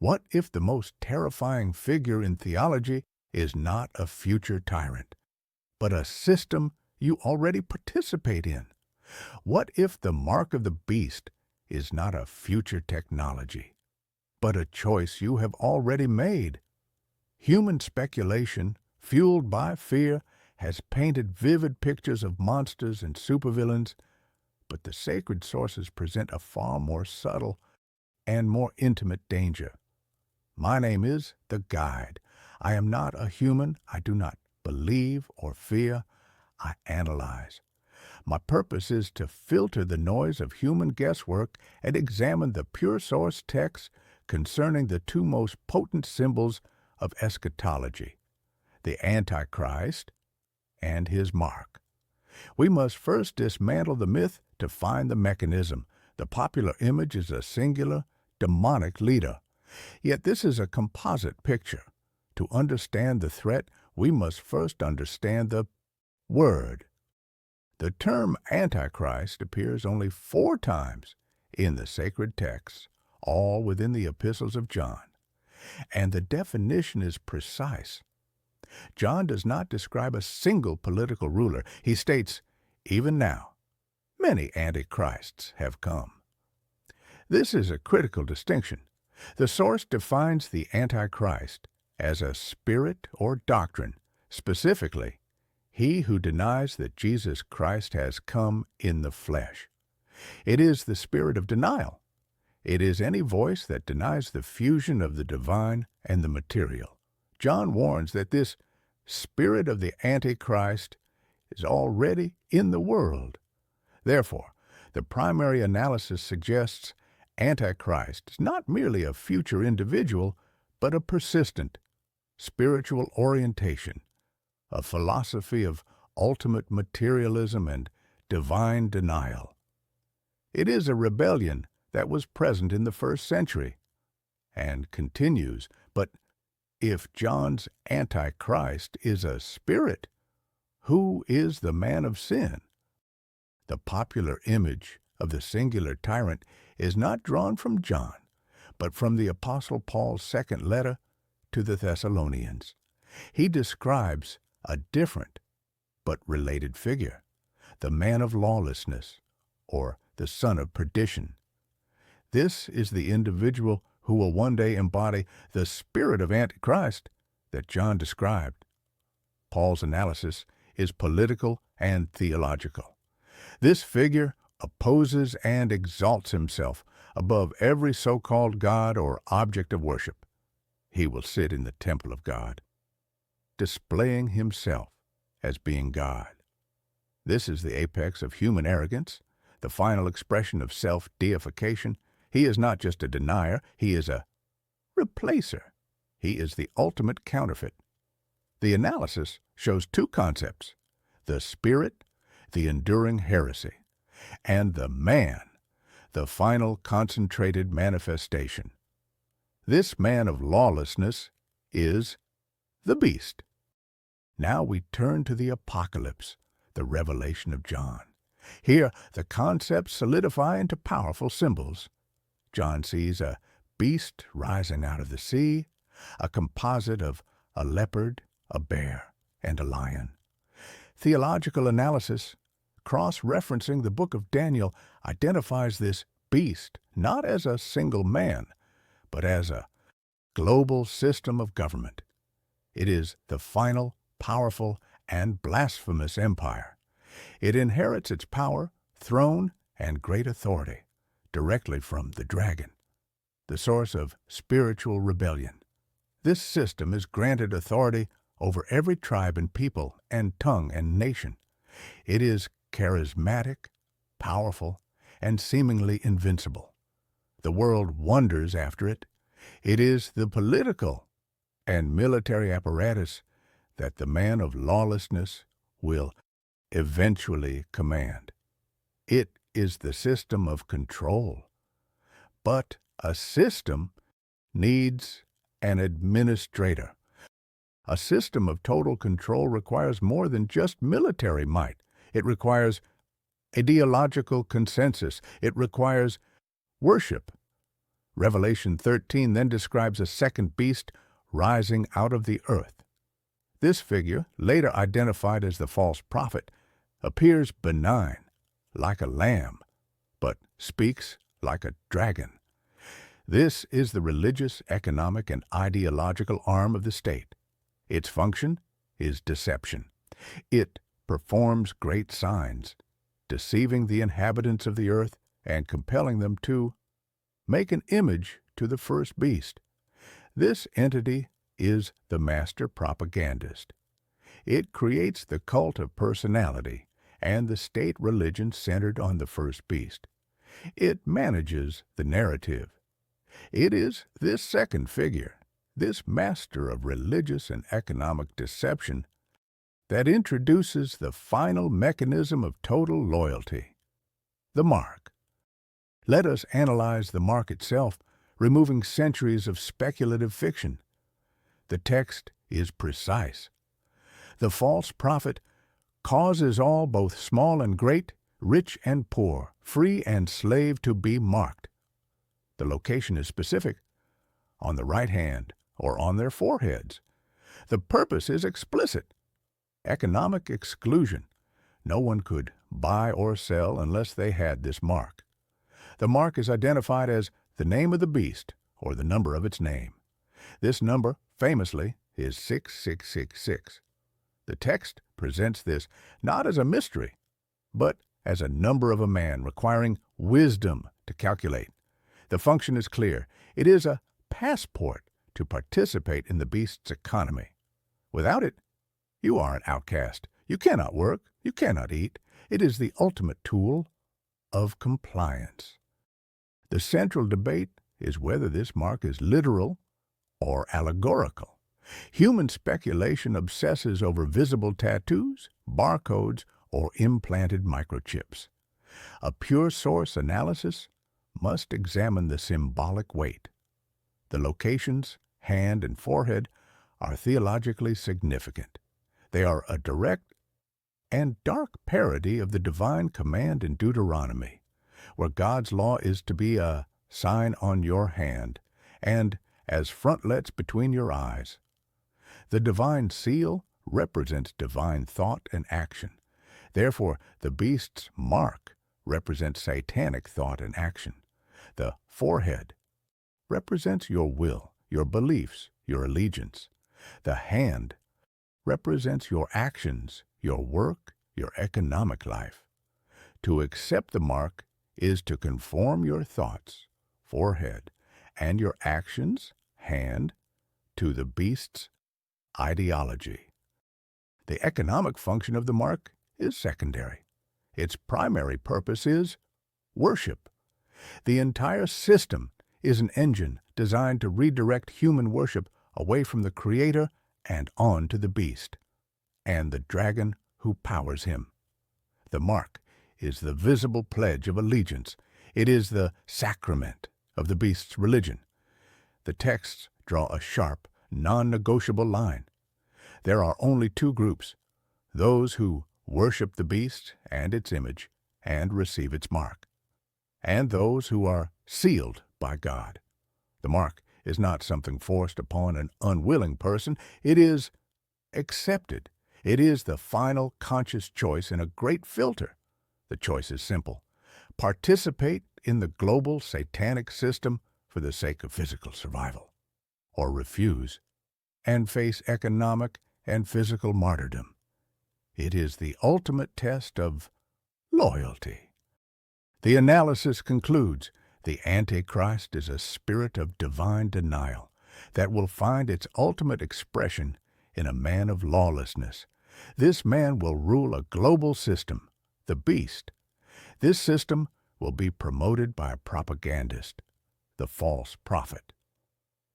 What if the most terrifying figure in theology is not a future tyrant, but a system you already participate in? What if the mark of the beast is not a future technology, but a choice you have already made? Human speculation, fueled by fear, has painted vivid pictures of monsters and supervillains, but the sacred sources present a far more subtle and more intimate danger. My name is the Guide. I am not a human. I do not believe or fear. I analyze. My purpose is to filter the noise of human guesswork and examine the pure source texts concerning the two most potent symbols of eschatology, the Antichrist and his mark. We must first dismantle the myth to find the mechanism. The popular image is a singular, demonic leader. Yet this is a composite picture. To understand the threat, we must first understand the word. The term Antichrist appears only 4 times in the sacred texts, all within the epistles of John. And the definition is precise. John does not describe a single political ruler. He states, even now, many antichrists have come. This is a critical distinction. The source defines the Antichrist as a spirit or doctrine, specifically, he who denies that Jesus Christ has come in the flesh. It is the spirit of denial. It is any voice that denies the fusion of the divine and the material. John warns that this spirit of the Antichrist is already in the world. Therefore, the primary analysis suggests Antichrist is not merely a future individual, but a persistent spiritual orientation, a philosophy of ultimate materialism and divine denial. It is a rebellion that was present in the first century and continues, but if John's Antichrist is a spirit, who is the man of sin? The popular image of the singular tyrant is not drawn from John, but from the Apostle Paul's second letter to the Thessalonians. He describes a different but related figure, the man of lawlessness, or the son of perdition. This is the individual who will one day embody the spirit of Antichrist that John described. Paul's analysis is political and theological. This figure opposes and exalts himself above every so-called God or object of worship. He will sit in the temple of God, displaying himself as being God. This is the apex of human arrogance, the final expression of self-deification. He is not just a denier, he is a replacer. He is the ultimate counterfeit. The analysis shows 2 concepts: the spirit, the enduring heresy, and the man, the final concentrated manifestation. This man of lawlessness is the beast. Now we turn to the Apocalypse, the revelation of John. Here, the concepts solidify into powerful symbols. John sees a beast rising out of the sea, a composite of a leopard, a bear, and a lion. Theological analysis, cross-referencing the book of Daniel, identifies this beast not as a single man, but as a global system of government. It is the final, powerful, and blasphemous empire. It inherits its power, throne, and great authority directly from the dragon, the source of spiritual rebellion. This system is granted authority over every tribe and people and tongue and nation. It is charismatic, powerful, and seemingly invincible. The world wonders after it. It is the political and military apparatus that the man of lawlessness will eventually command. It is the system of control. But a system needs an administrator. A system of total control requires more than just military might. It requires ideological consensus. It requires worship, Revelation 13 then describes a second beast rising out of the earth. This figure, later identified as the false prophet, appears benign, like a lamb, but speaks like a dragon. This is the religious, economic, and ideological arm of the state. Its function is deception. It performs great signs, deceiving the inhabitants of the earth and compelling them to make an image to the first beast. This entity is the master propagandist. It creates the cult of personality and the state religion centered on the first beast. It manages the narrative. It is this second figure, this master of religious and economic deception, that introduces the final mechanism of total loyalty, the mark. Let us analyze the mark itself, removing centuries of speculative fiction. The text is precise. The false prophet causes all, both small and great, rich and poor, free and slave, to be marked. The location is specific, on the right hand or on their foreheads. The purpose is explicit. Economic exclusion. No one could buy or sell unless they had this mark. The mark is identified as the name of the beast or the number of its name. This number, famously, is 6666. The text presents this not as a mystery, but as a number of a man requiring wisdom to calculate. The function is clear. It is a passport to participate in the beast's economy. Without it, you are an outcast. You cannot work. You cannot eat. It is the ultimate tool of compliance. The central debate is whether this mark is literal or allegorical. Human speculation obsesses over visible tattoos, barcodes, or implanted microchips. A pure source analysis must examine the symbolic weight. The locations, hand and forehead, are theologically significant. They are a direct and dark parody of the divine command in Deuteronomy, where God's law is to be a sign on your hand and as frontlets between your eyes. The divine seal represents divine thought and action. Therefore, the beast's mark represents satanic thought and action. The forehead represents your will, your beliefs, your allegiance. The hand represents your actions, your work, your economic life. To accept the mark is to conform your thoughts, forehead, and your actions, hand, to the beast's ideology. The economic function of the mark is secondary. Its primary purpose is worship. The entire system is an engine designed to redirect human worship away from the Creator and on to the beast, and the dragon who powers him. The mark is the visible pledge of allegiance. It is the sacrament of the beast's religion. The texts draw a sharp, non-negotiable line. There are only two groups: those who worship the beast and its image and receive its mark, and those who are sealed by God. The mark is not something forced upon an unwilling person. It is accepted. It is the final conscious choice in a great filter. The choice is simple: participate in the global satanic system for the sake of physical survival, or refuse and face economic and physical martyrdom. It is the ultimate test of loyalty. The analysis concludes: the Antichrist is a spirit of divine denial that will find its ultimate expression in a man of lawlessness. This man will rule a global system, the beast. This system will be promoted by a propagandist, the false prophet.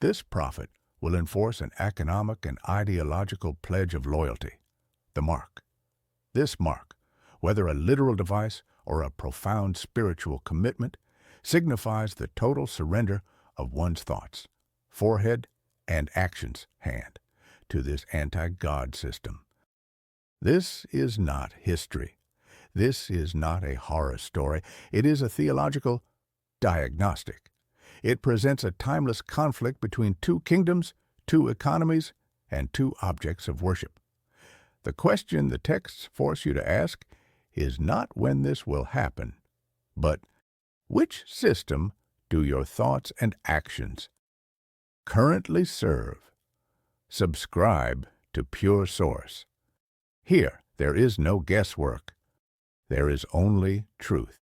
This prophet will enforce an economic and ideological pledge of loyalty, the mark. This mark, whether a literal device or a profound spiritual commitment, signifies the total surrender of one's thoughts, forehead, and actions, hand, to this anti-God system. This is not history. This is not a horror story. It is a theological diagnostic. It presents a timeless conflict between two kingdoms, two economies, and two objects of worship. The question the texts force you to ask is not when this will happen, but which system do your thoughts and actions currently serve? Subscribe to Pure Source. Here, there is no guesswork. There is only truth.